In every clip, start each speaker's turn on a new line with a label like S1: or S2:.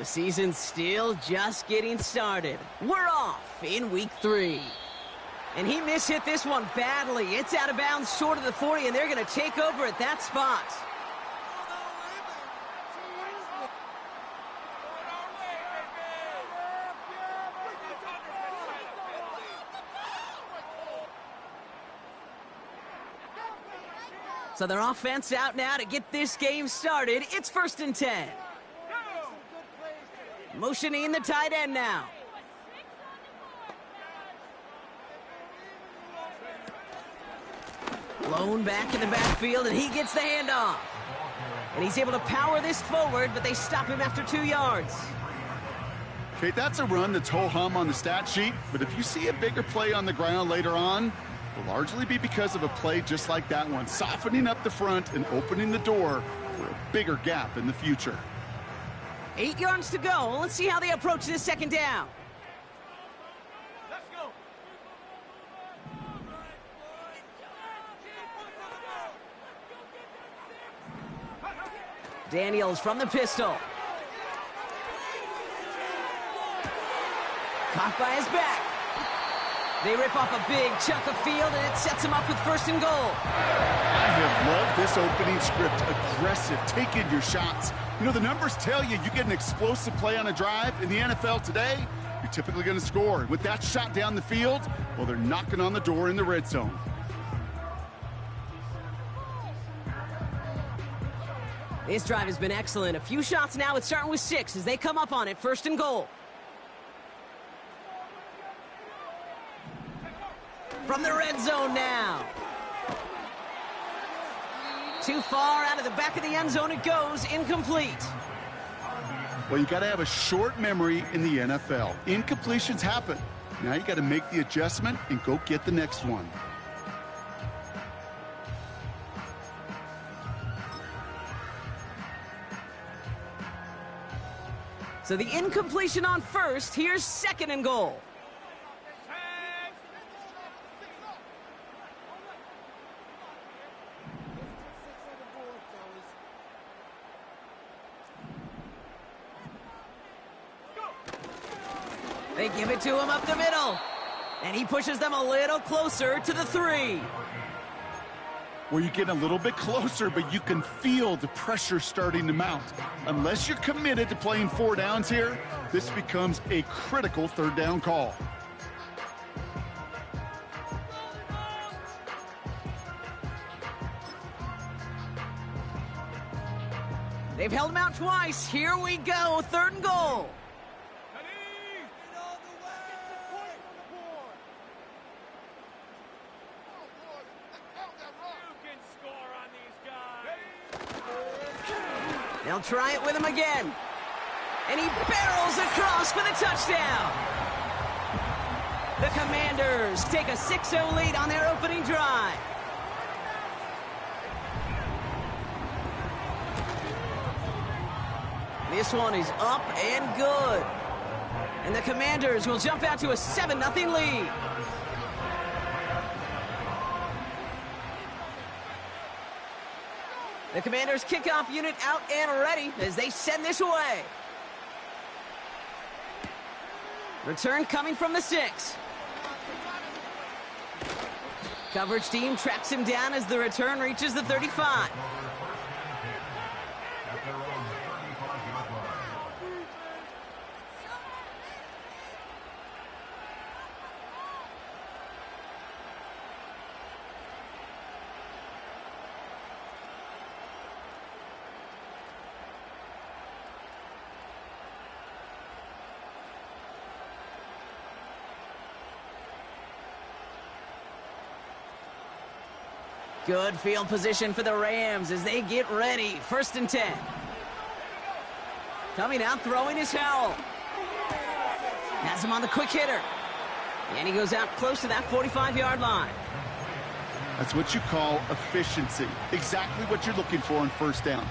S1: The season's still just getting started. We're off in week 3. And he mishit this one badly. It's out of bounds short of the 40, and they're going to take over at that spot. So their offense out now to get this game started. It's 1st and 10. Motioning the tight end now. Blown back in the backfield, and he gets the handoff. And he's able to power this forward, but they stop him after 2 yards.
S2: Okay, that's a run that's ho-hum on the stat sheet, but if you see a bigger play on the ground later on, it'll largely be because of a play just like that one, softening up the front and opening the door for a bigger gap in the future.
S1: 8 yards to go. Let's see how they approach this 2nd down.
S3: Let's go.
S1: Daniels from the pistol. Caught by his back. They rip off a big chunk of field, and it sets him up with 1st and goal.
S2: I have loved this opening script. Aggressive, taking your shots. You know, the numbers tell you get an explosive play on a drive. In the NFL today, you're typically going to score. With that shot down the field, well, they're knocking on the door in the red zone.
S1: This drive has been excellent. A few shots now. It's starting with 6 as they come up on it. 1st and goal. From the red zone now. Too far out of the back of the end zone it goes. Incomplete.
S2: Well, you got to have a short memory in the NFL. Incompletions happen. Now you got to make the adjustment and go get the next one.
S1: So the incompletion on 1st. Here's 2nd and goal. They give it to him up the middle. And he pushes them a little closer to the 3.
S2: Where you get a little bit closer, but you can feel the pressure starting to mount. Unless you're committed to playing 4 downs here, this becomes a critical 3rd down call.
S1: They've held him out twice. Here we go. 3rd and goal. They'll try it with him again. And he barrels across for the touchdown. The Commanders take a 6-0 lead on their opening drive. This one is up and good. And the Commanders will jump out to a 7-0 lead. The Commanders' kickoff unit out and ready as they send this away. Return coming from the 6. Coverage team tracks him down as the return reaches the 35. Good field position for the Rams as they get ready. 1st and 10. Coming out, throwing his Howell. Has him on the quick hitter. And he goes out close to that 45-yard line.
S2: That's what you call efficiency. Exactly what you're looking for on 1st down.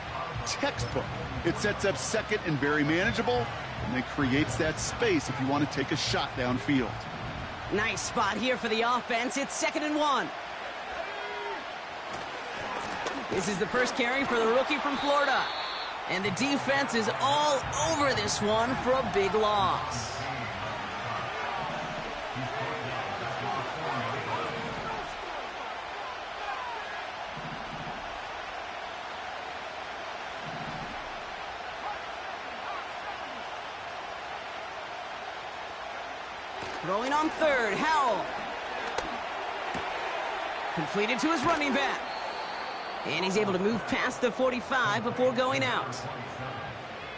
S2: Textbook. It sets up 2nd and very manageable, and then creates that space if you want to take a shot downfield.
S1: Nice spot here for the offense. It's 2nd and 1. This is the first carry for the rookie from Florida. And the defense is all over this one for a big loss. Throwing on third, Howell. Completed to his running back. And he's able to move past the 45 before going out.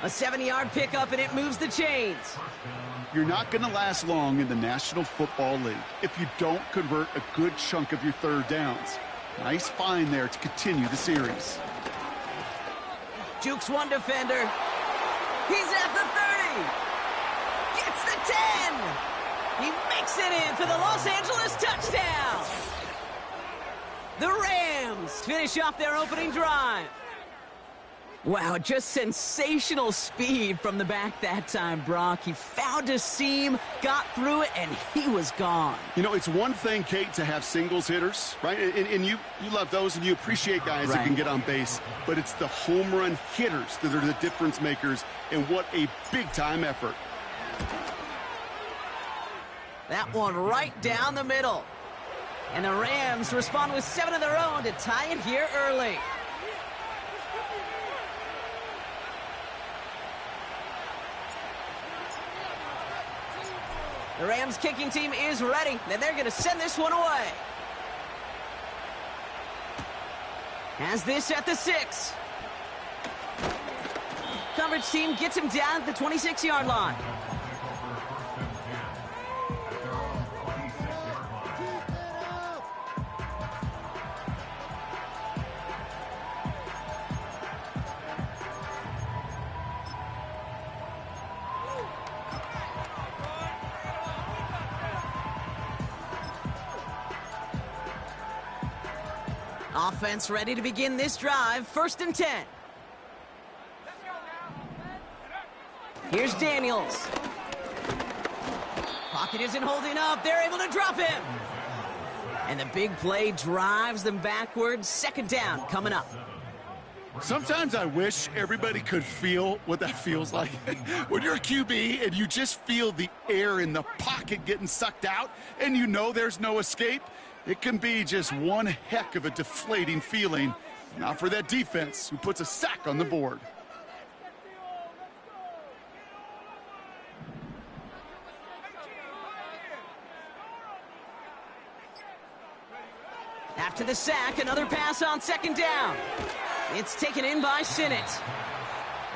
S1: A 70-yard pickup, and it moves the chains.
S2: You're not going to last long in the National Football League if you don't convert a good chunk of your third downs. Nice find there to continue the series.
S1: Jukes one defender. He's at the 30. Gets the 10. He makes it in for the Los Angeles touchdown. The Rams finish off their opening drive. Wow, just sensational speed from the back that time, Brock. He found a seam, got through it, and he was gone.
S2: You know, it's one thing, Kate, to have singles hitters, right? And you love those, and you appreciate guys that can get on base. But it's the home run hitters that are the difference makers, and what a big-time effort.
S1: That one right down the middle. And the Rams respond with 7 of their own to tie it here early. The Rams kicking team is ready, and they're going to send this one away. Has this at the 6. Coverage team gets him down at the 26-yard line. Offense ready to begin this drive. 1st and 10. Here's Daniels. Pocket isn't holding up. They're able to drop him. And the big play drives them backwards. 2nd down coming up.
S2: Sometimes I wish everybody could feel what that feels like. When you're a QB and you just feel the air in the pocket getting sucked out and you know there's no escape, it can be just one heck of a deflating feeling. Not for that defense who puts a sack on the board.
S1: After the sack, another pass on 2nd down. It's taken in by Sinnott.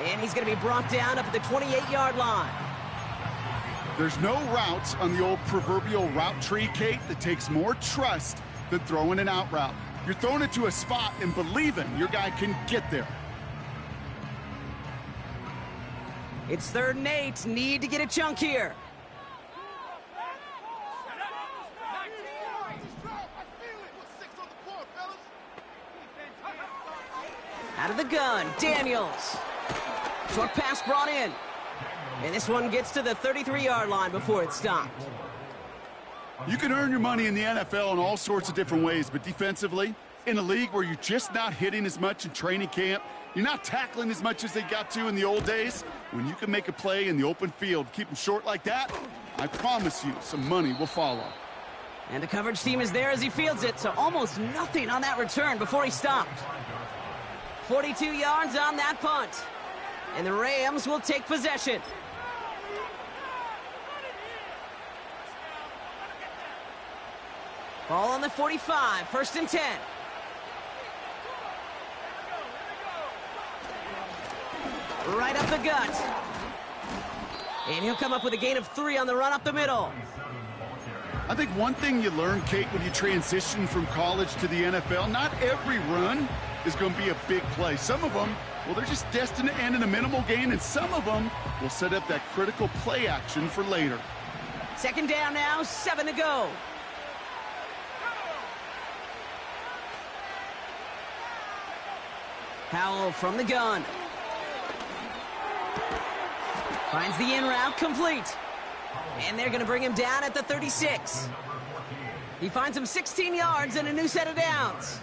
S1: And he's going to be brought down up at the 28-yard line.
S2: There's no routes on the old proverbial route tree, Kate, that takes more trust than throwing an out route. You're throwing it to a spot and believing your guy can get there.
S1: It's 3rd and 8. Need to get a chunk here. Out of the gun, Daniels. Short pass brought in. And this one gets to the 33-yard line before it's stopped.
S2: You can earn your money in the NFL in all sorts of different ways, but defensively, in a league where you're just not hitting as much in training camp, you're not tackling as much as they got to in the old days, when you can make a play in the open field, keep them short like that, I promise you some money will follow.
S1: And the coverage team is there as he fields it, so almost nothing on that return before he stopped. 42 yards on that punt. And the Rams will take possession. Ball on the 45, 1st and 10. Right up the gut. And he'll come up with a gain of 3 on the run up the middle.
S2: I think one thing you learn, Kate, when you transition from college to the NFL, not every run is going to be a big play. Some of them, well, they're just destined to end in a minimal gain, and some of them will set up that critical play action for later.
S1: 2nd down now, 7 to go. Howell from the gun. Finds the in route complete. And they're going to bring him down at the 36. He finds him 16 yards and a new set of downs.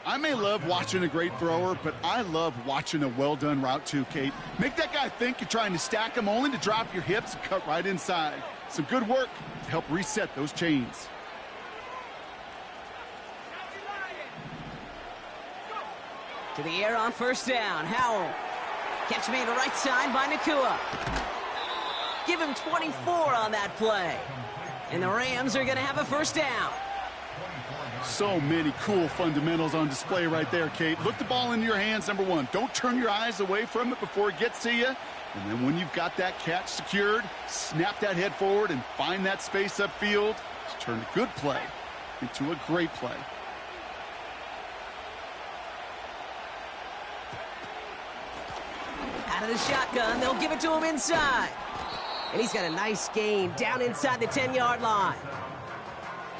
S2: I may love watching a great thrower, but I love watching a well-done route too, Kate. Make that guy think you're trying to stack him only to drop your hips and cut right inside. Some good work to help reset those chains.
S1: To the air on first down. Howell. Catch made the right side by Nakua. Give him 24 on that play. And the Rams are going to have a first down.
S2: So many cool fundamentals on display right there, Kate. Look the ball into your hands, number one. Don't turn your eyes away from it before it gets to you. And then when you've got that catch secured, snap that head forward and find that space upfield to turn a good play into a great play.
S1: Out of the shotgun, they'll give it to him inside. And he's got a nice gain down inside the 10-yard line.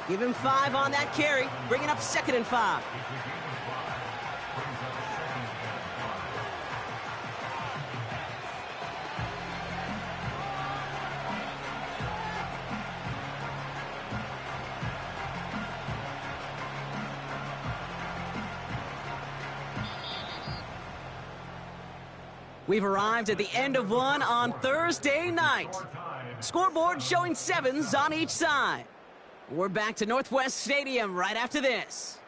S1: Give him 5 on that carry, bringing up 2nd and 5. We've arrived at the end of one on Thursday night. Scoreboard showing 7s on each side. We're back to Northwest Stadium right after this.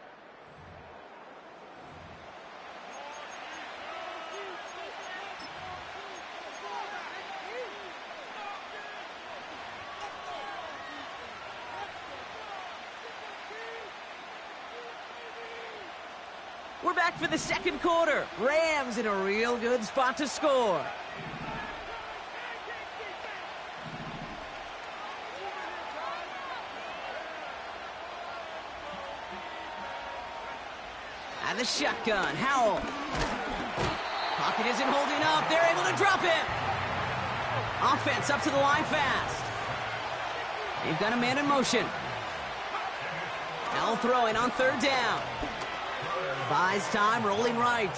S1: We're back for the second quarter. Rams in a real good spot to score. And the shotgun, Howell. Pocket isn't holding up. They're able to drop him. Offense up to the line fast. They've got a man in motion. Howell throwing on 3rd down. Buys time, rolling right.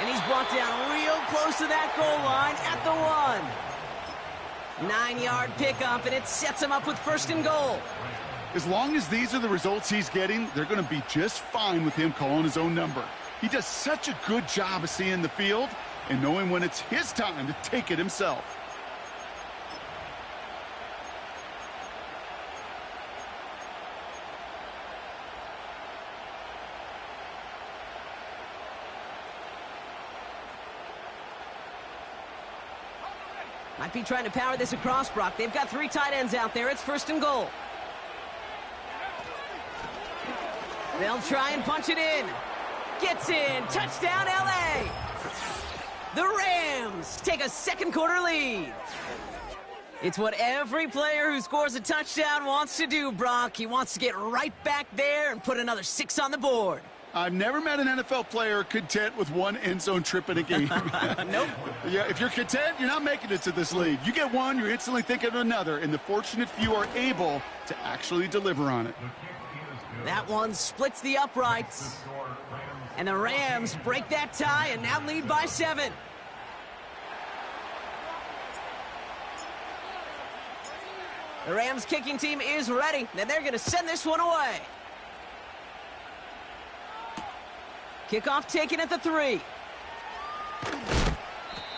S1: And he's brought down real close to that goal line at the 1. 9-yard pickup, and it sets him up with 1st and goal.
S2: As long as these are the results he's getting, they're going to be just fine with him calling his own number. He does such a good job of seeing the field and knowing when it's his time to take it himself.
S1: Might be trying to power this across, Brock. They've got 3 tight ends out there. It's 1st and goal. They'll try and punch it in. Gets in. Touchdown, LA. The Rams take a second quarter lead. It's what every player who scores a touchdown wants to do, Brock. He wants to get right back there and put another 6 on the board.
S2: I've never met an NFL player content with 1 end zone trip in a game.
S1: Nope.
S2: Yeah, if you're content, you're not making it to this league. You get 1, you're instantly thinking of another, and the fortunate few are able to actually deliver on it.
S1: That one splits the uprights. And the Rams break that tie and now lead by 7. The Rams kicking team is ready, and they're going to send this one away. Kickoff taken at the 3.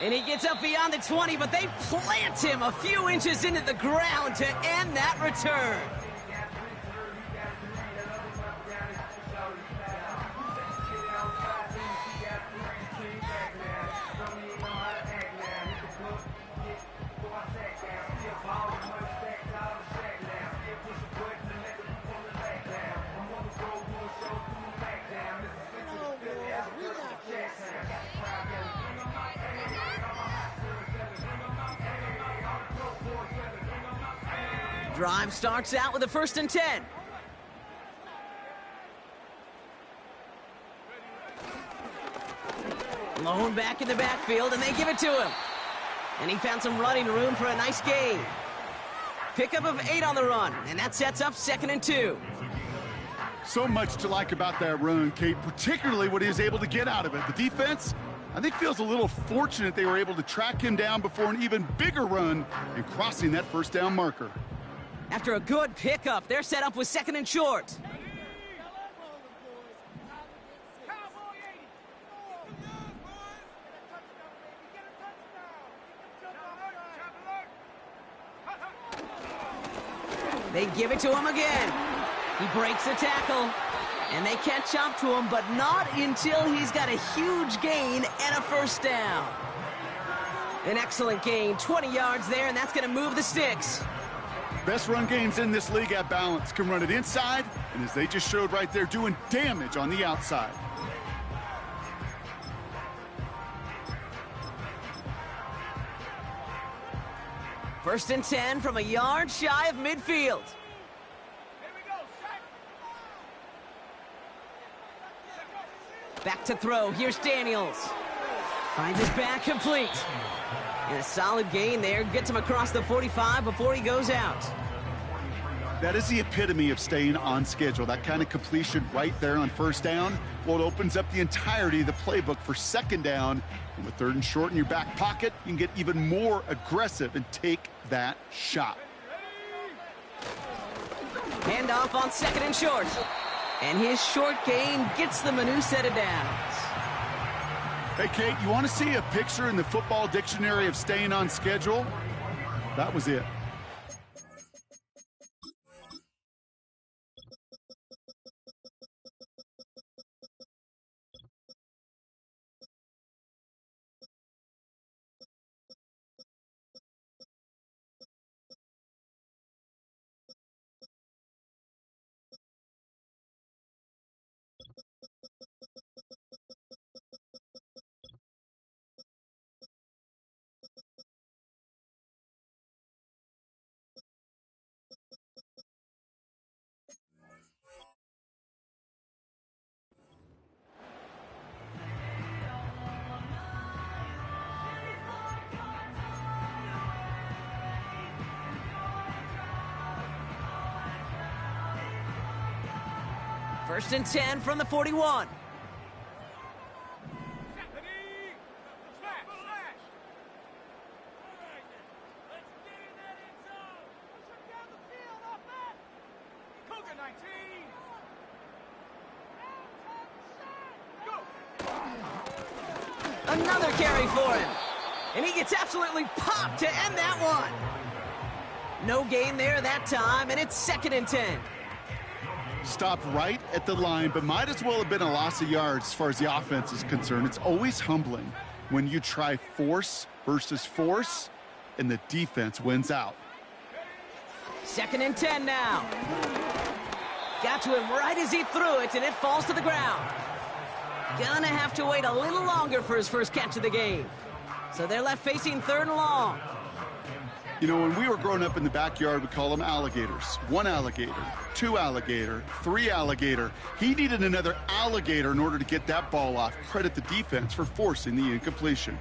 S1: And he gets up beyond the 20, but they plant him a few inches into the ground to end that return. Drive starts out with a 1st and 10. Lone back in the backfield, and they give it to him. And he found some running room for a nice gain. Pickup of 8 on the run, and that sets up 2nd and 2.
S2: So much to like about that run, Kate, particularly what he was able to get out of it. The defense, I think, feels a little fortunate they were able to track him down before an even bigger run and crossing that 1st down marker.
S1: After a good pickup, they're set up with 2nd and short. They give it to him again. He breaks the tackle. And they catch up to him, but not until he's got a huge gain and a first down. An excellent gain, 20 yards there, and that's going to move the sticks.
S2: Best run games in this league at balance. Can run it inside, and as they just showed right there, doing damage on the outside.
S1: First and 10 from a yard shy of midfield. Back to throw. Here's Daniels. Finds his back complete. And a solid gain there. Gets him across the 45 before he goes out.
S2: That is the epitome of staying on schedule. That kind of completion right there on first down. Well, it opens up the entirety of the playbook for second down. And with third and short in your back pocket, you can get even more aggressive and take that shot.
S1: Handoff on second and short. And his short gain gets them a new set of downs.
S2: Hey, Kate, you want to see a picture in the football dictionary of staying on schedule? That was it.
S1: First and 10 from the 41. Another carry for him. And he gets absolutely popped to end that one. No gain there that time, and it's second and 10.
S2: Stopped right at the line, but might as well have been a loss of yards as far as the offense is concerned. It's always humbling when you try force versus force, and the defense wins out.
S1: Second and 10 now. Got to him right as he threw it, and it falls to the ground. Gonna have to wait a little longer for his first catch of the game. So they're left facing third and long.
S2: You know, when we were growing up in the backyard, we call them alligators. One alligator, two alligator, three alligator. He needed another alligator in order to get that ball off. Credit the defense for forcing the incompletion.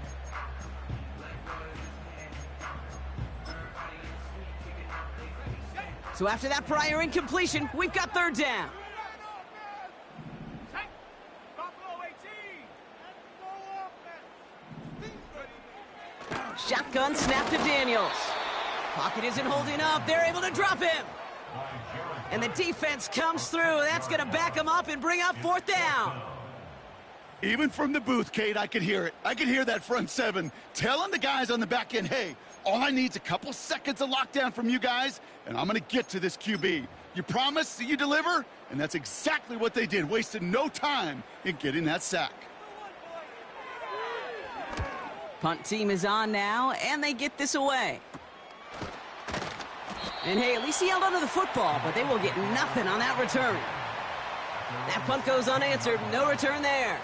S1: So after that prior incompletion, we've got third down. Shotgun snap to Daniels. Pocket isn't holding up. They're able to drop him. And the defense comes through. That's going to back him up and bring up fourth down.
S2: Even from the booth, Kate, I could hear it. I could hear that front seven telling the guys on the back end, hey, all I need is a couple seconds of lockdown from you guys, and I'm going to get to this QB. You promise that you deliver? And that's exactly what they did, wasted no time in getting that sack.
S1: Punt team is on now, and they get this away. And hey, at least he held onto the football, but they will get nothing on that return. That punt goes unanswered, no return there.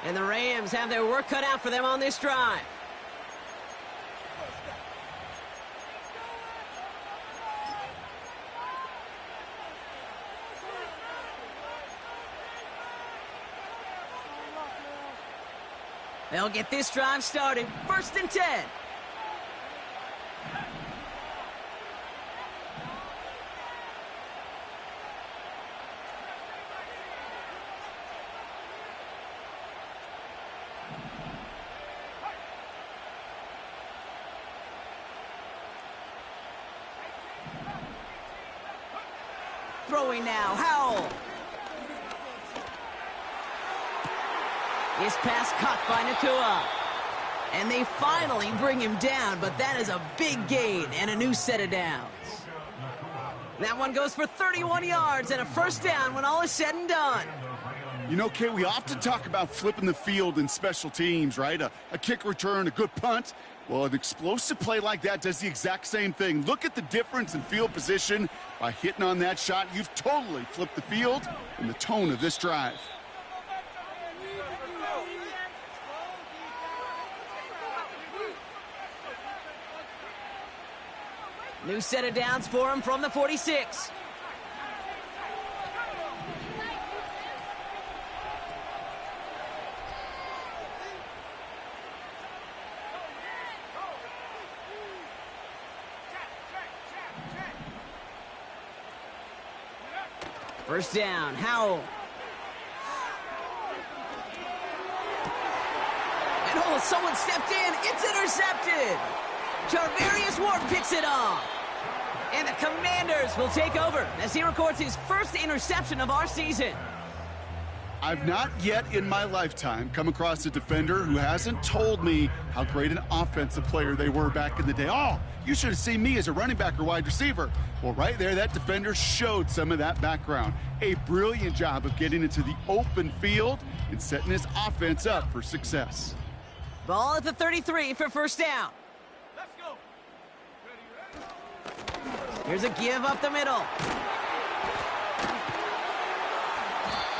S1: And the Rams have their work cut out for them on this drive. They'll get this drive started. First and 10. Throwing now, Howell. His pass caught by Nakua. And they finally bring him down, but that is a big gain and a new set of downs. That one goes for 31 yards and a first down when all is said and done.
S2: You know, Kate, we often talk about flipping the field in special teams, right? A kick return, a good punt. Well, an explosive play like that does the exact same thing. Look at the difference in field position. By hitting on that shot, you've totally flipped the field and the tone of this drive.
S1: New set of downs for him from the 46. First down, Howell. And oh, someone stepped in. It's intercepted. Charvarius Ward picks it off. And the Commanders will take over as he records his first interception of our season.
S2: I've not yet in my lifetime come across a defender who hasn't told me how great an offensive player they were back in the day. Oh, you should have seen me as a running back or wide receiver. Well, right there, that defender showed some of that background. A brilliant job of getting into the open field and setting his offense up for success.
S1: Ball at the 33 for first down.
S3: Let's go.
S1: Here's a give up the middle.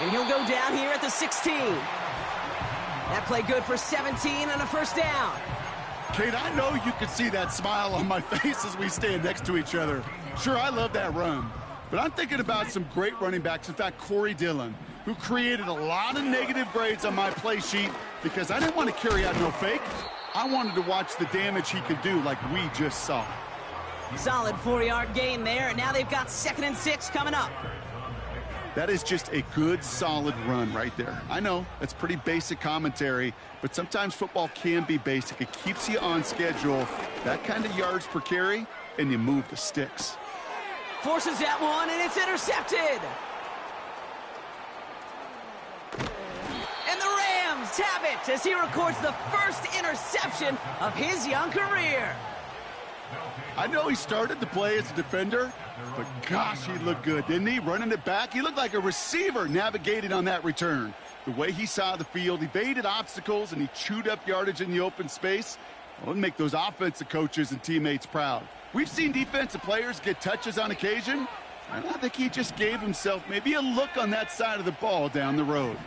S1: And he'll go down here at the 16. That play good for 17 and a first down.
S2: Kate, I know you can see that smile on my face as we stand next to each other. Sure, I love that run. But I'm thinking about some great running backs. In fact, Corey Dillon, who created a lot of negative grades on my play sheet because I didn't want to carry out no fake. I wanted to watch the damage he could do like we just saw.
S1: Solid 4-yard gain there, and now they've got 2nd and 6 coming up.
S2: That is just a good, solid run right there. I know, that's pretty basic commentary, but sometimes football can be basic. It keeps you on schedule, that kind of yards per carry, and you move the sticks.
S1: Forces that one, and it's intercepted. And the Rams have it as he records the first interception of his young career.
S2: I know he started to play as a defender, but gosh, he looked good, didn't he? Running it back, he looked like a receiver navigating on that return. The way he saw the field, he evaded obstacles, and he chewed up yardage in the open space. Well, it'll make those offensive coaches and teammates proud. We've seen defensive players get touches on occasion, and I think he just gave himself maybe a look on that side of the ball down the road.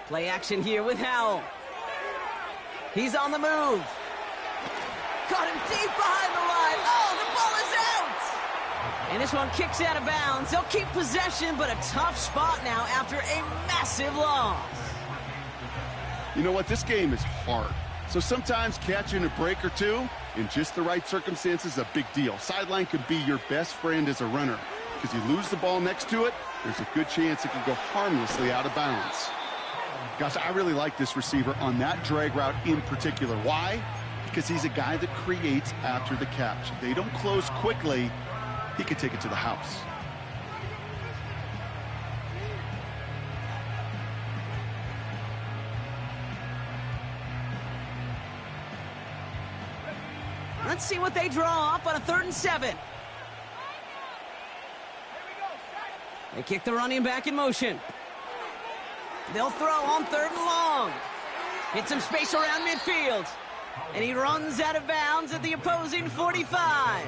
S1: Play action here with Howell. He's on the move. Caught him deep behind the line. Oh, the ball is out! And this one kicks out of bounds. They'll keep possession, but a tough spot now after a massive loss.
S2: You know what? This game is hard. So sometimes catching a break or two in just the right circumstances is a big deal. Sideline could be your best friend as a runner because you lose the ball next to it, there's a good chance it could go harmlessly out of bounds. Gosh, I really like this receiver on that drag route in particular. Why? Because he's a guy that creates after the catch. They don't close quickly. He could take it to the house.
S1: Let's see what they draw up on a 3rd and 7. They kick the running back in motion. They'll throw on 3rd and long. Hit some space around midfield. And he runs out of bounds at the opposing 45.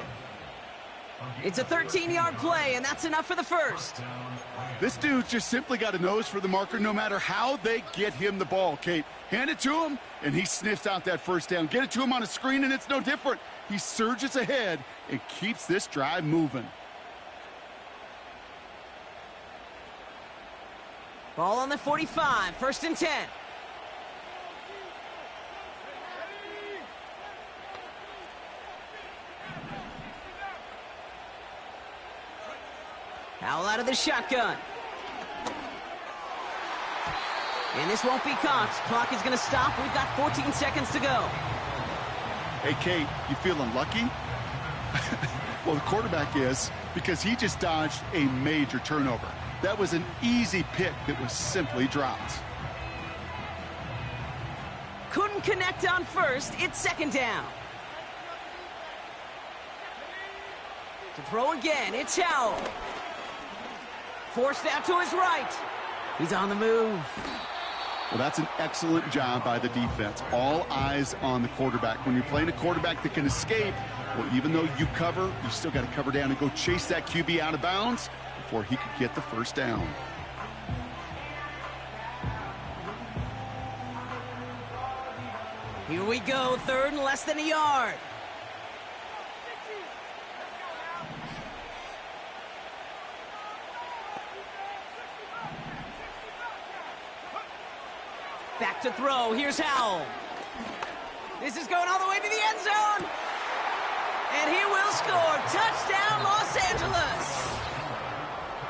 S1: It's a 13-yard play, and that's enough for the first.
S2: This dude's just simply got a nose for the marker no matter how they get him the ball, Kate. Hand it to him, and he sniffs out that first down. Get it to him on a screen, and it's no different. He surges ahead and keeps this drive moving.
S1: Ball on the 45, 1st and 10. Howell out of the shotgun. And this won't be caught. Clock is going to stop. We've got 14 seconds to go.
S2: Hey, Kate, you feeling lucky? Well, the quarterback is, because he just dodged a major turnover. That was an easy pick that was simply dropped.
S1: Couldn't connect on first. It's second down. To throw again, it's Howell. Forced out to his right. He's on the move.
S2: Well, that's an excellent job by the defense. All eyes on the quarterback. When you're playing a quarterback that can escape, well, even though you cover, you still got to cover down and go chase that QB out of bounds before he could get the first down.
S1: Here we go, third and less than a yard. Back to throw. Here's Howell. This is going all the way to the end zone. And he will score. Touchdown, Los Angeles.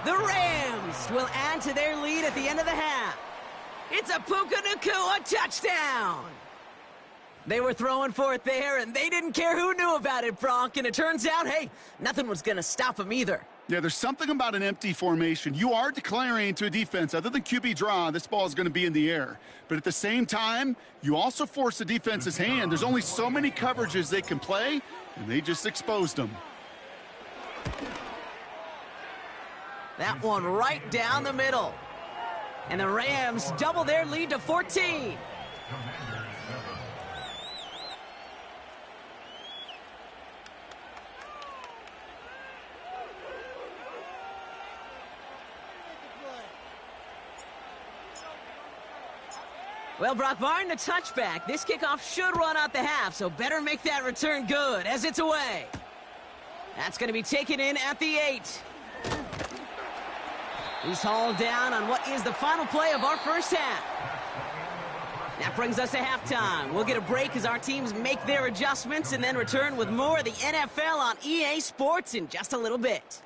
S1: The Rams will add to their lead at the end of the half. It's a Puka Nacua touchdown. They were throwing for it there, and they didn't care who knew about it, Brock. And it turns out, hey, nothing was going to stop them either.
S2: Yeah, there's something about an empty formation. You are declaring to a defense, other than QB draw, this ball is going to be in the air. But at the same time, you also force the defense's hand. There's only so many coverages they can play, and they just exposed them.
S1: That one right down the middle. And the Rams double their lead to 14. Well, Brock, barring the touchback, this kickoff should run out the half, so better make that return good as it's away. That's going to be taken in at the 8. He's hauled down on what is the final play of our first half. That brings us to halftime. We'll get a break as our teams make their adjustments and then return with more of the NFL on EA Sports in just a little bit.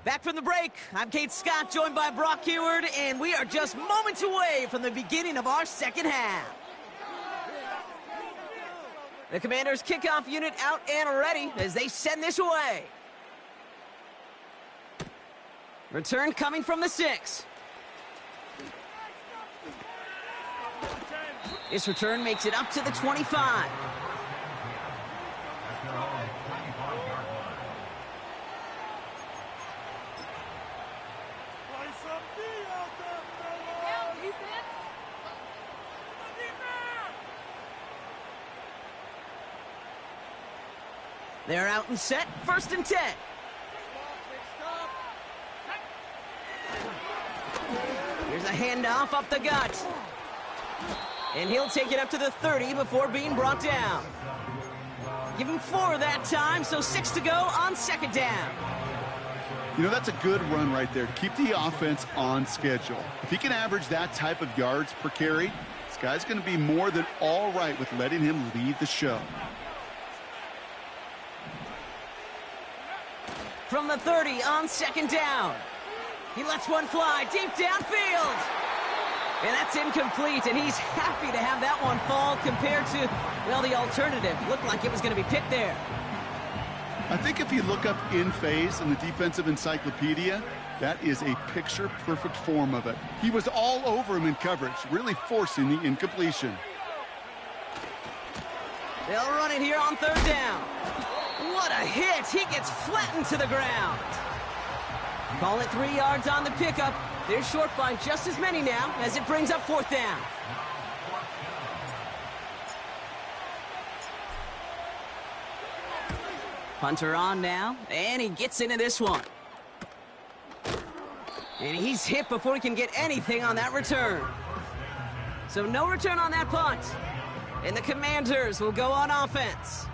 S1: Back from the break, I'm Kate Scott, joined by Brock Heward, and we are just moments away from the beginning of our second half. The Commanders' kickoff unit out and ready as they send this away. Return coming from the 6. This return makes it up to the 25. They're out and set, 1st and 10. Here's a handoff up the gut. And he'll take it up to the 30 before being brought down. Give him 4 that time, so 6 to go on 2nd down.
S2: You know, that's a good run right there to keep the offense on schedule. If he can average that type of yards per carry, this guy's going to be more than all right with letting him lead the show.
S1: From the 30 on 2nd down. He lets one fly deep downfield. And that's incomplete, and he's happy to have that one fall compared to, well, the alternative. Looked like it was going to be picked there.
S2: I think if you look up in phase in the defensive encyclopedia, that is a picture-perfect form of it. He was all over him in coverage, really forcing the incompletion.
S1: They'll run it here on 3rd down. What a hit! He gets flattened to the ground. Call it 3 yards on the pickup. They're short by just as many now as it brings up 4th down. Punter on now, and he gets into this one. And he's hit before he can get anything on that return. So no return on that punt. And the Commanders will go on offense.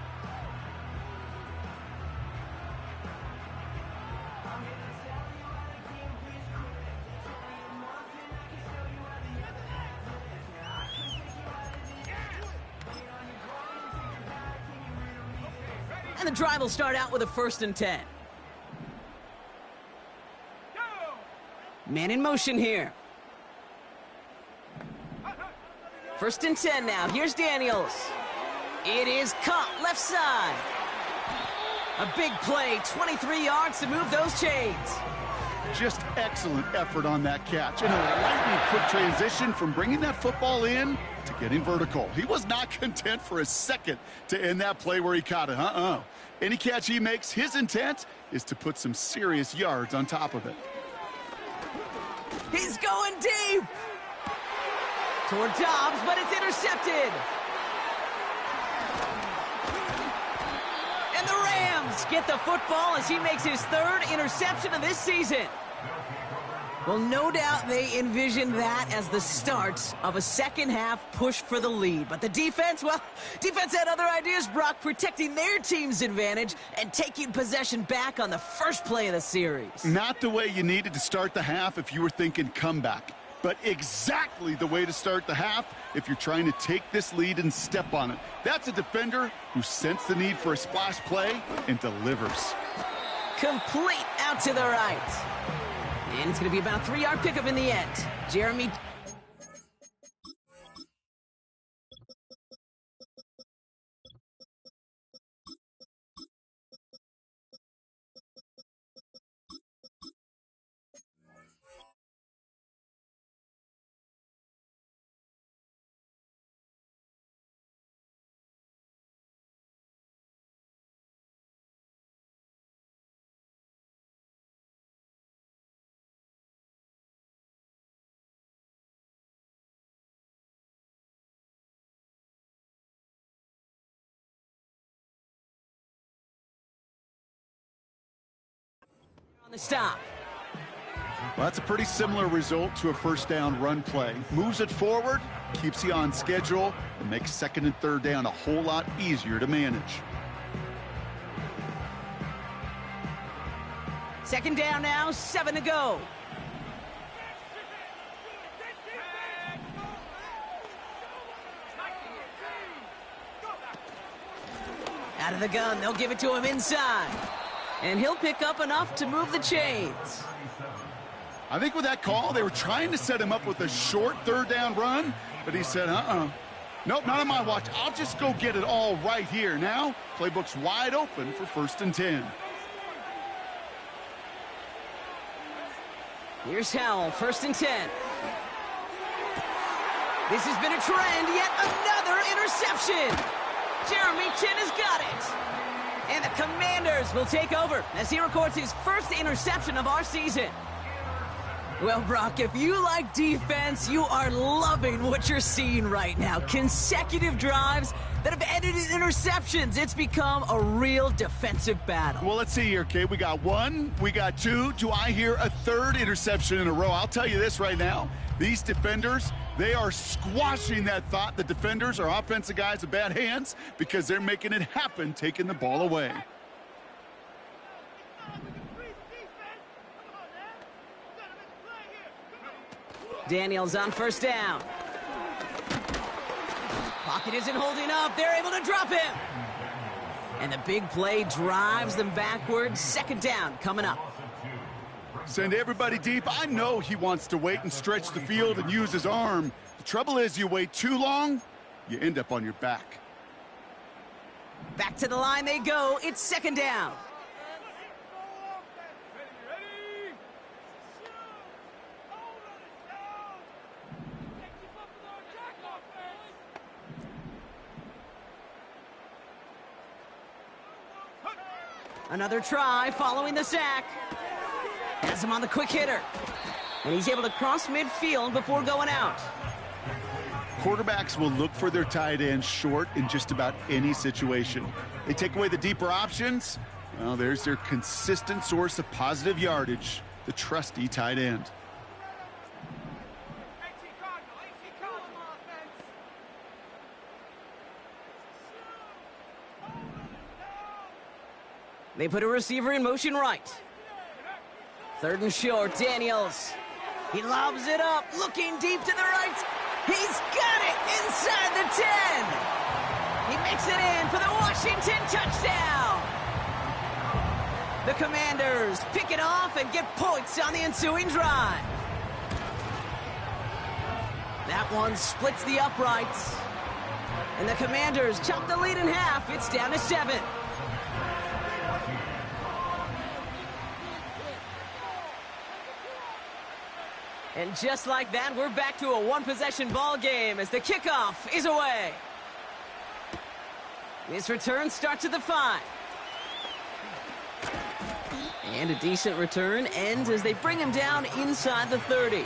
S1: And the drive will start out with a 1st and 10. Man in motion here. 1st and 10 now. Here's Daniels. It is caught left side. A big play, 23 yards to move those chains.
S2: Just excellent effort on that catch. And a lightning quick transition from bringing that football in to getting vertical. He was not content for a second to end that play where he caught it. Any catch he makes, his intent is to put some serious yards on top of it.
S1: He's going deep. Toward Dobbs, but it's intercepted. And the Rams get the football as he makes his 3rd interception of this season. Well, no doubt they envisioned that as the start of a second-half push for the lead. But the defense, well, defense had other ideas, Brock, protecting their team's advantage and taking possession back on the first play of the series.
S2: Not the way you needed to start the half if you were thinking comeback, but exactly the way to start the half if you're trying to take this lead and step on it. That's a defender who sensed the need for a splash play and delivers.
S1: Complete out to the right. And it's going to be about a 3-yard pickup in the end. Jeremy. On the stop.
S2: Well, that's a pretty similar result to a 1st down run play. Moves it forward, keeps you on schedule, and makes 2nd and 3rd down a whole lot easier to manage.
S1: 2nd down now, 7 to go. Out of the gun, they'll give it to him inside. And he'll pick up enough to move the chains.
S2: I think with that call, they were trying to set him up with a short 3rd down run, but he said, nope, not on my watch. I'll just go get it all right here. Now, playbook's wide open for 1st and 10.
S1: Here's Howell, 1st and 10. This has been a trend, yet another interception. Jeremy Chin has got it. And the Commanders will take over as he records his 1st interception of our season. Well, Brock, if you like defense, you are loving what you're seeing right now. Consecutive drives that have ended in interceptions. It's become a real defensive battle.
S2: Well, let's see here, Kate. We got 1, we got 2. Do I hear a 3rd interception in a row? I'll tell you this right now. These defenders, they are squashing that thought. The defenders are offensive guys with bad hands because they're making it happen, taking the ball away.
S1: Daniels on 1st down. Pocket isn't holding up. They're able to drop him. And the big play drives them backwards. 2nd down coming up.
S2: Send everybody deep. I know he wants to wait and stretch the field and use his arm. The trouble is you wait too long, you end up on your back.
S1: Back to the line they go. It's 2nd down. Another try following the sack. Has him on the quick hitter. And he's able to cross midfield before going out.
S2: Quarterbacks will look for their tight end short in just about any situation. They take away the deeper options. Well, there's their consistent source of positive yardage, the trusty tight end.
S1: They put a receiver in motion right. 3rd and short, Daniels. He lobs it up, looking deep to the right. He's got it inside the 10. He makes it in for the Washington touchdown. The Commanders pick it off and get points on the ensuing drive. That one splits the uprights. And the Commanders chop the lead in half. It's down to 7. And just like that, we're back to a one-possession ball game as the kickoff is away. This return starts at the 5. And a decent return ends as they bring him down inside the 30.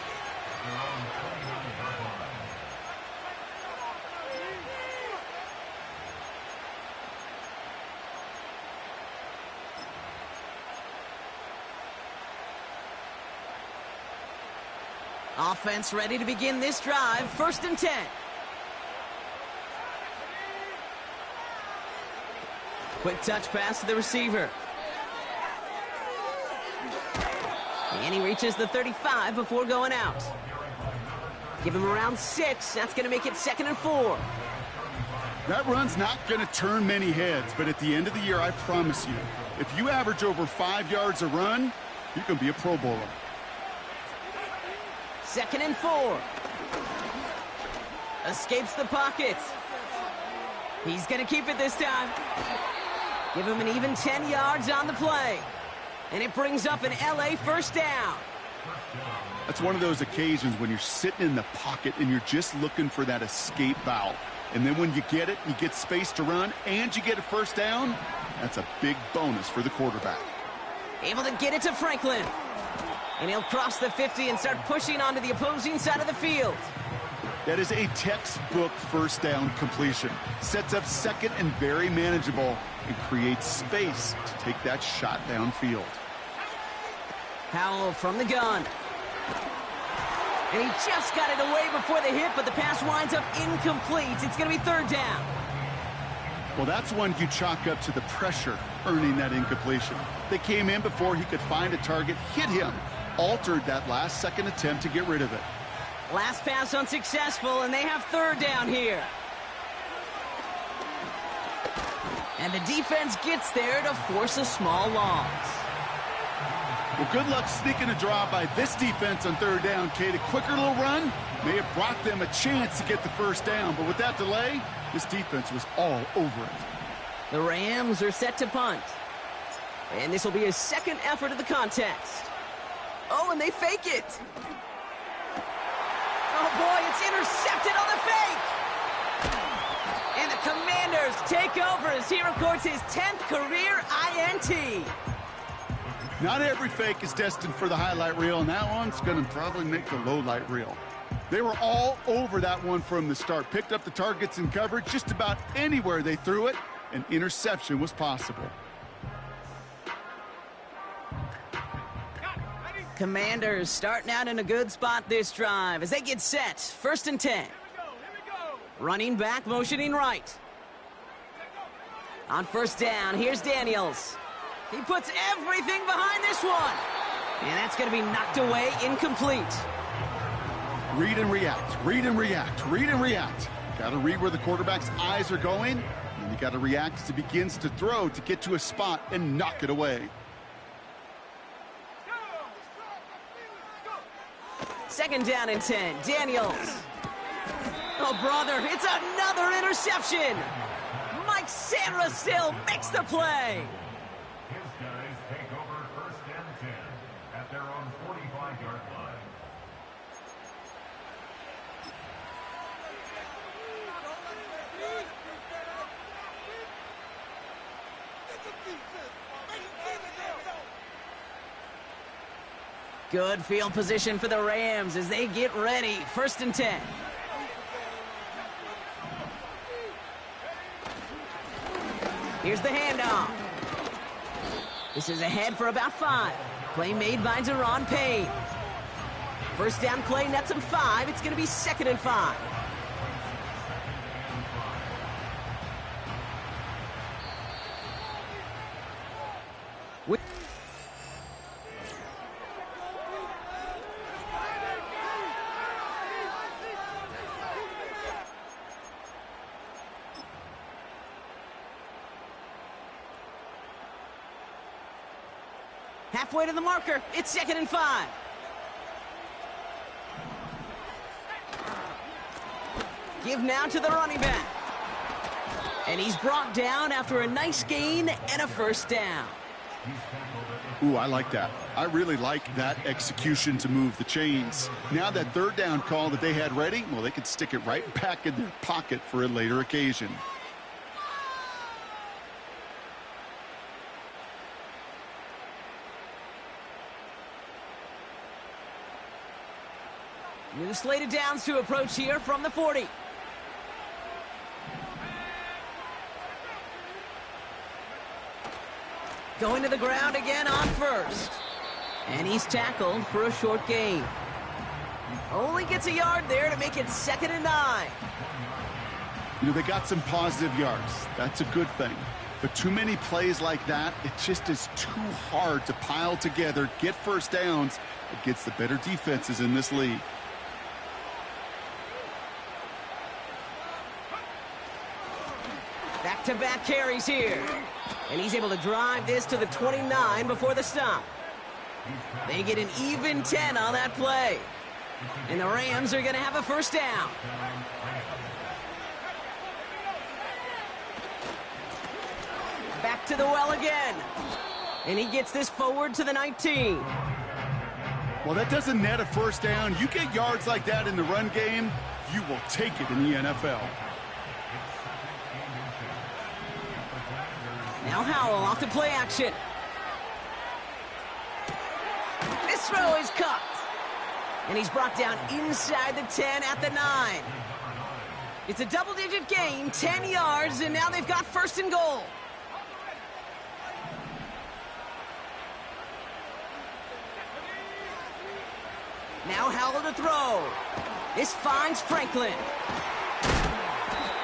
S1: Offense ready to begin this drive. 1st and 10. Quick touch pass to the receiver. And he reaches the 35 before going out. Give him around 6. That's going to make it 2nd and 4.
S2: That run's not going to turn many heads, but at the end of the year, I promise you, if you average over 5 yards a run, you can be a Pro Bowler.
S1: 2nd and 4. Escapes the pocket. He's going to keep it this time. Give him an even 10 yards on the play. And it brings up an LA 1st down.
S2: That's one of those occasions when you're sitting in the pocket and you're just looking for that escape valve. And then when you get it, you get space to run, and you get a 1st down, that's a big bonus for the quarterback.
S1: Able to get it to Franklin. And he'll cross the 50 and start pushing onto the opposing side of the field.
S2: That is a textbook 1st down completion. Sets up 2nd and very manageable and creates space to take that shot downfield.
S1: Powell from the gun. And he just got it away before the hit, but the pass winds up incomplete. It's going to be 3rd down.
S2: Well, that's one you chalk up to the pressure earning that incompletion. They came in before he could find a target, hit him, altered that last-second attempt to get rid of it.
S1: Last pass unsuccessful, and they have 3rd down here. And the defense gets there to force a small loss.
S2: Well, good luck sneaking a draw by this defense on 3rd down, Kate. A quicker little run may have brought them a chance to get the 1st down, but with that delay, this defense was all over it.
S1: The Rams are set to punt. And this will be his 2nd effort of the contest. Oh, and they fake it. Oh, boy, it's intercepted on the fake. And the Commanders take over as he records his 10th career INT.
S2: Not every fake is destined for the highlight reel, and that one's going to probably make the low light reel. They were all over that one from the start. Picked up the targets and coverage just about anywhere they threw it. An interception was possible.
S1: Commanders starting out in a good spot this drive as they get set. 1st and 10. Running back, motioning right. On 1st down, here's Daniels. He puts everything behind this one. And that's going to be knocked away, incomplete.
S2: Read and react, read and react, read and react. Got to read where the quarterback's eyes are going, and you got to react as he begins to throw to get to a spot and knock it away.
S1: 2nd down and 10. Daniels. Oh, brother, it's another interception. Mike Sandra still makes the play.
S4: His guys take over 1st and 10 at their own 45-yard line.
S1: Good field position for the Rams as they get ready. 1st and 10. Here's the handoff. This is ahead for about 5. Play made by Deron Payne. 1st down play nets him 5. It's going to be 2nd and 5. Halfway to the marker. It's 2nd and 5. Give now to the running back. And he's brought down after a nice gain and a first down.
S2: Ooh, I like that. I really like that execution to move the chains. Now that 3rd down call that they had ready, well, they could stick it right back in their pocket for a later occasion.
S1: New slate of downs to approach here from the 40. Going to the ground again on 1st. And he's tackled for a short gain. Only gets a yard there to make it 2nd and 9.
S2: You know, they got some positive yards. That's a good thing. But too many plays like that, it just is too hard to pile together, get first downs against the better defenses in this league.
S1: Back-to-back carries here. And he's able to drive this to the 29 before the stop. They get an even 10 on that play. And the Rams are going to have a first down. Back to the well again. And he gets this forward to the 19.
S2: Well, that doesn't net a first down. You get yards like that in the run game, you will take it in the NFL.
S1: Now Howell off to play action. This throw is cut. And he's brought down inside the 10 at the 9. It's a double-digit gain, 10 yards, and now they've got 1st and goal. Now Howell to throw. This finds Franklin.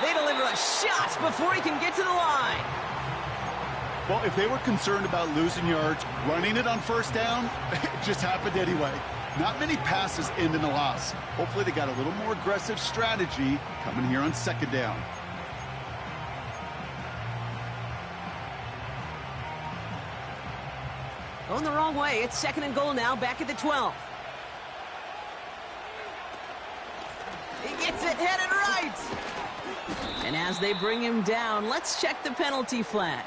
S1: They deliver a shot before he can get to the line.
S2: Well, if they were concerned about losing yards, running it on 1st down, it just happened anyway. Not many passes end in a loss. Hopefully they got a little more aggressive strategy coming here on 2nd down.
S1: Going the wrong way. It's 2nd and goal now, back at the 12. He gets it headed right. And as they bring him down, let's check the penalty flag.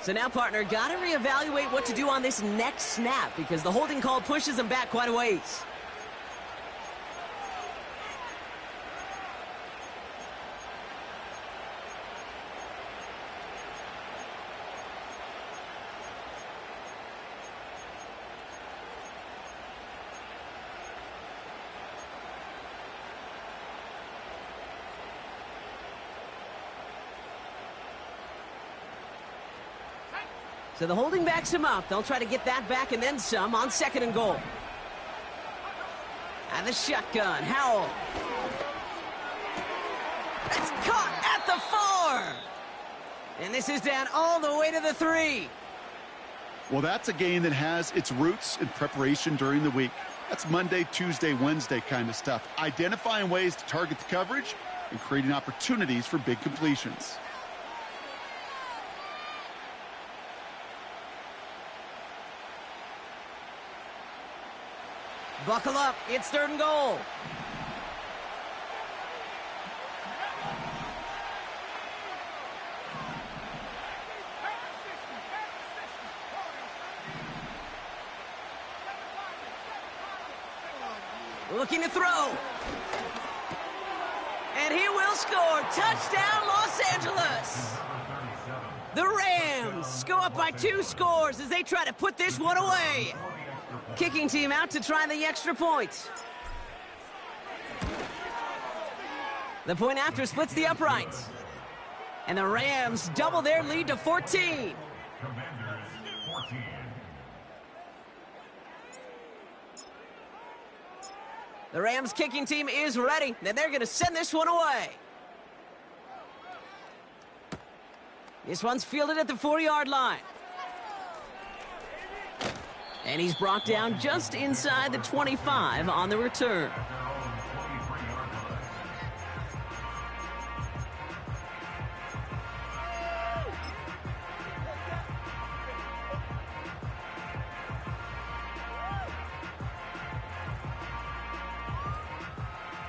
S1: So now, partner, got to reevaluate what to do on this next snap because the holding call pushes him back quite a ways. So the holding backs him up. They'll try to get that back and then some on 2nd and goal. And the shotgun, Howell. It's caught at the 4. And this is down all the way to the 3.
S2: Well, that's a game that has its roots in preparation during the week. That's Monday, Tuesday, Wednesday kind of stuff. Identifying ways to target the coverage and creating opportunities for big completions.
S1: Buckle up. It's 3rd and goal. Looking to throw. And he will score. Touchdown, Los Angeles. The Rams go up by 2 scores as they try to put this one away. Kicking team out to try the extra point. The point after splits the uprights. And the Rams double their lead to 14.
S4: Commanders 14.
S1: The Rams kicking team is ready, and they're going to send this one away. This one's fielded at the 4-yard line. And he's brought down just inside the 25 on the return.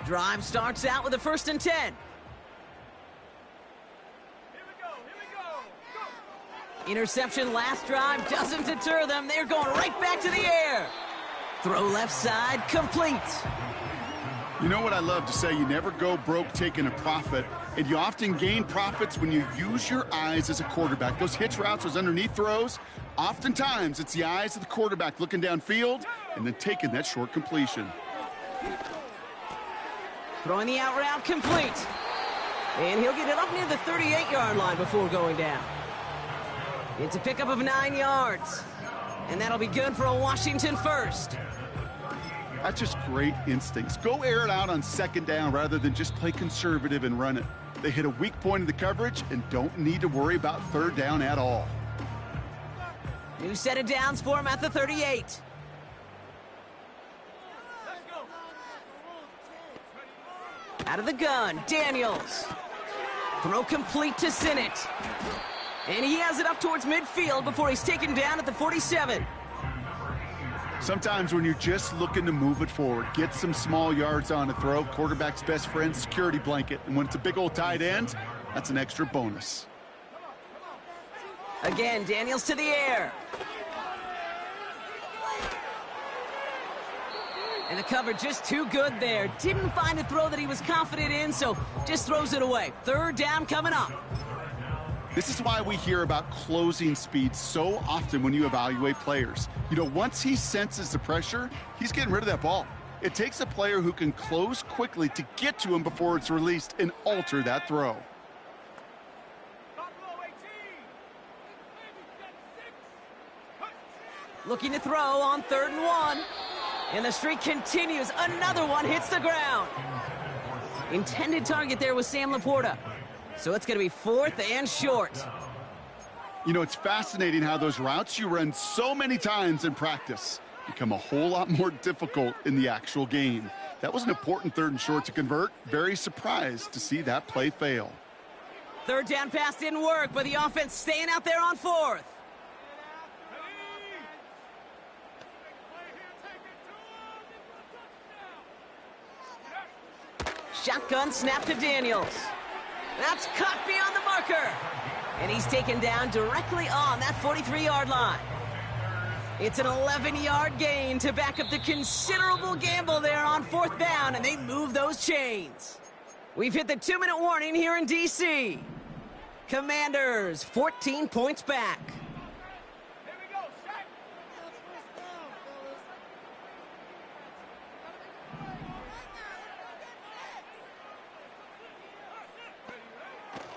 S1: drive starts out with a 1st and 10.
S3: Here we go. Go.
S1: Interception last drive doesn't deter them. They're going right back to the air. Throw left side, complete.
S2: You know what I love to say? You never go broke taking a profit, and you often gain profits when you use your eyes as a quarterback. Those hitch routes, those underneath throws, oftentimes it's the eyes of the quarterback looking downfield and then taking that short completion.
S1: Throwing the out route, complete. And he'll get it up near the 38-yard line before going down. It's a pickup of 9 yards. And that'll be good for a Washington first.
S2: That's just great instincts. Go air it out on 2nd down rather than just play conservative and run it. They hit a weak point in the coverage and don't need to worry about 3rd down at all.
S1: New set of downs for him at the 38.
S3: Let's go.
S1: Out of the gun, Daniels. Throw complete to Sinnott. And he has it up towards midfield before he's taken down at the 47.
S2: Sometimes when you're just looking to move it forward, get some small yards on a throw, quarterback's best friend, security blanket. And when it's a big old tight end, that's an extra bonus.
S1: Again, Daniels to the air. And the cover just too good there. Didn't find a throw that he was confident in, so just throws it away. 3rd down coming up.
S2: This is why we hear about closing speed so often when you evaluate players. You know, once he senses the pressure, he's getting rid of that ball. It takes a player who can close quickly to get to him before it's released and alter that throw.
S1: Looking to throw on 3rd and 1. And the streak continues. Another one hits the ground. Intended target there was Sam Laporta. So it's going to be 4th and short.
S2: You know, it's fascinating how those routes you run so many times in practice become a whole lot more difficult in the actual game. That was an important 3rd and short to convert. Very surprised to see that play fail.
S1: 3rd down pass didn't work, but the offense staying out there on 4th. Shotgun snap to Daniels. That's caught beyond the marker. And he's taken down directly on that 43-yard line. It's an 11-yard gain to back up the considerable gamble there on 4th down, and they move those chains. We've hit the 2-minute warning here in D.C. Commanders, 14 points back.
S3: Here we go. Set.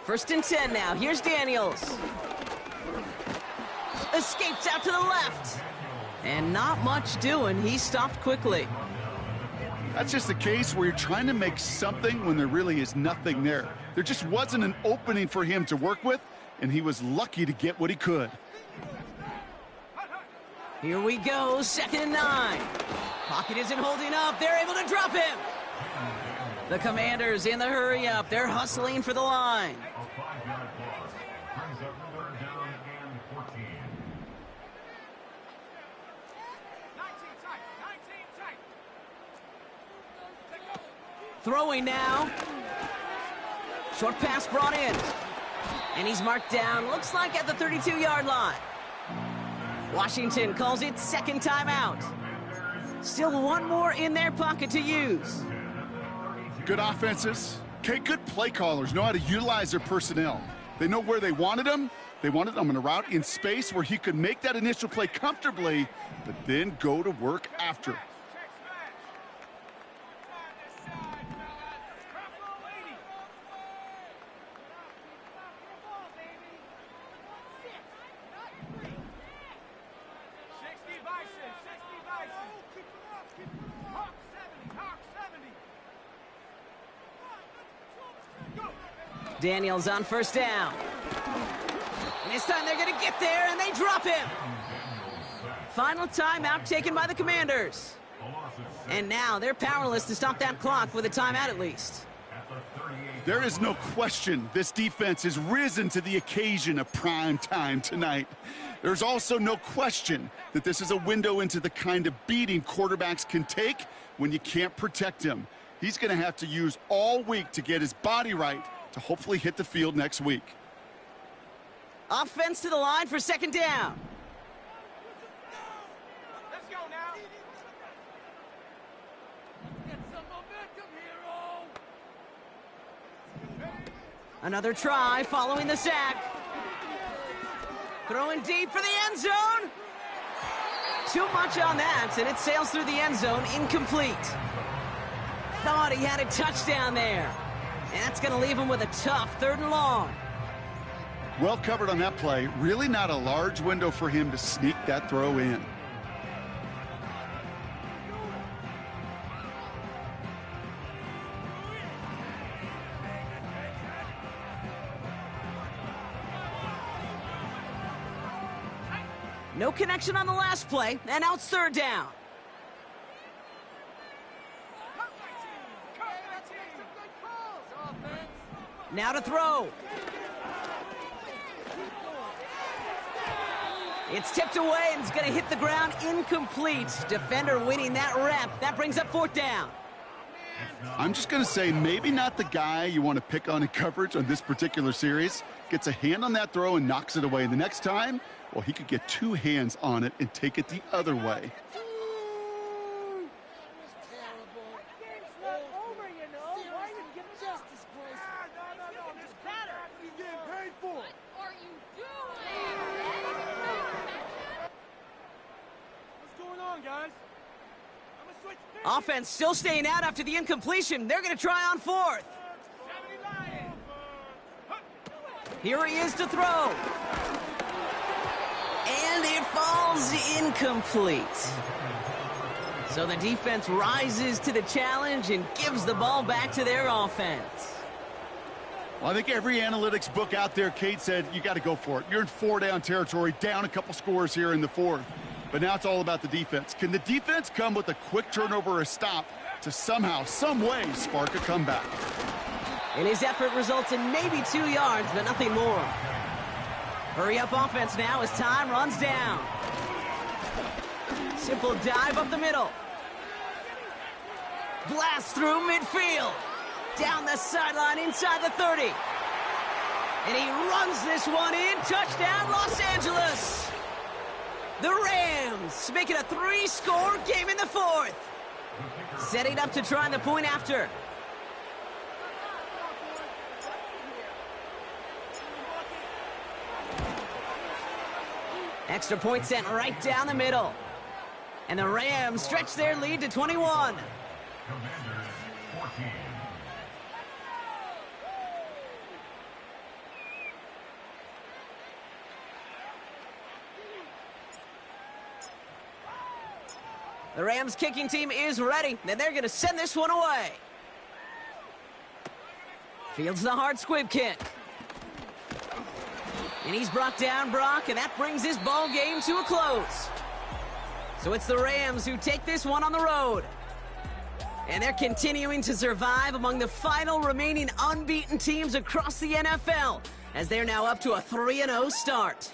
S1: 1st and 10 now. Here's Daniels. Escapes out to the left. And not much doing. He stopped quickly.
S2: That's just a case where you're trying to make something when there really is nothing there. There just wasn't an opening for him to work with, and he was lucky to get what he could.
S1: Here we go, 2nd and 9. Pocket isn't holding up. They're able to drop him. The Commanders in the hurry up. They're hustling for the line.
S4: A 5-yard loss brings up 3rd down and 14.
S3: 19 tight. 19 tight. Let go.
S1: Throwing now. Short pass brought in. And he's marked down, looks like at the 32-yard line. Washington calls it 2nd timeout. Still one more in their pocket to use.
S2: Good offenses. Okay, good play callers know how to utilize their personnel. They know where they wanted him. They wanted him in a route in space where he could make that initial play comfortably, but then go to work after.
S1: Daniels on 1st down. And this time they're going to get there, and they drop him. Final timeout taken by the Commanders. And now they're powerless to stop that clock with a timeout at least.
S2: There is no question this defense has risen to the occasion of prime time tonight. There's also no question that this is a window into the kind of beating quarterbacks can take when you can't protect them. He's going to have to use all week to get his body right to hopefully hit the field next week.
S1: Offense to the line for second down.
S3: Let's go now. Get some momentum here,
S1: Another try following the sack. Throwing deep for the end zone. Too much on that, and it sails through the end zone, incomplete. Thought he had a touchdown there. And that's going to leave him with a tough 3rd and long.
S2: Well covered on that play. Really not a large window for him to sneak that throw in.
S1: No connection on the last play, and now it's 3rd down. Now to throw. It's tipped away and it's going to hit the ground incomplete. Defender winning that rep. That brings up 4th down.
S2: I'm just going to say maybe not the guy you want to pick on in coverage on this particular series. Gets a hand on that throw and knocks it away. The next time, well, he could get 2 hands on it and take it the other way.
S1: Offense still staying out after the incompletion. They're going to try on 4th. Here he is to throw. And it falls incomplete. So the defense rises to the challenge and gives the ball back to their offense.
S2: Well, I think every analytics book out there, Kate, said you got to go for it. You're in 4-down territory, down a couple scores here in the 4th. But now it's all about the defense. Can the defense come with a quick turnover or a stop to somehow, some way, spark a comeback?
S1: And his effort results in maybe 2 yards, but nothing more. Hurry up offense now as time runs down. Simple dive up the middle. Blast through midfield. Down the sideline inside the 30. And he runs this one in. Touchdown, Los Angeles. The Rams make it a 3-score game in the 4th. Setting up to try the point after. Extra point sent right down the middle. And the Rams stretch their lead to 21.
S4: Commanders 14.
S1: The Rams kicking team is ready, and they're going to send this one away. Fields the hard squib kick. And he's brought down Brock, and that brings this ball game to a close. So it's the Rams who take this one on the road. And they're continuing to survive among the final remaining unbeaten teams across the NFL, as they're now up to a 3-0 start.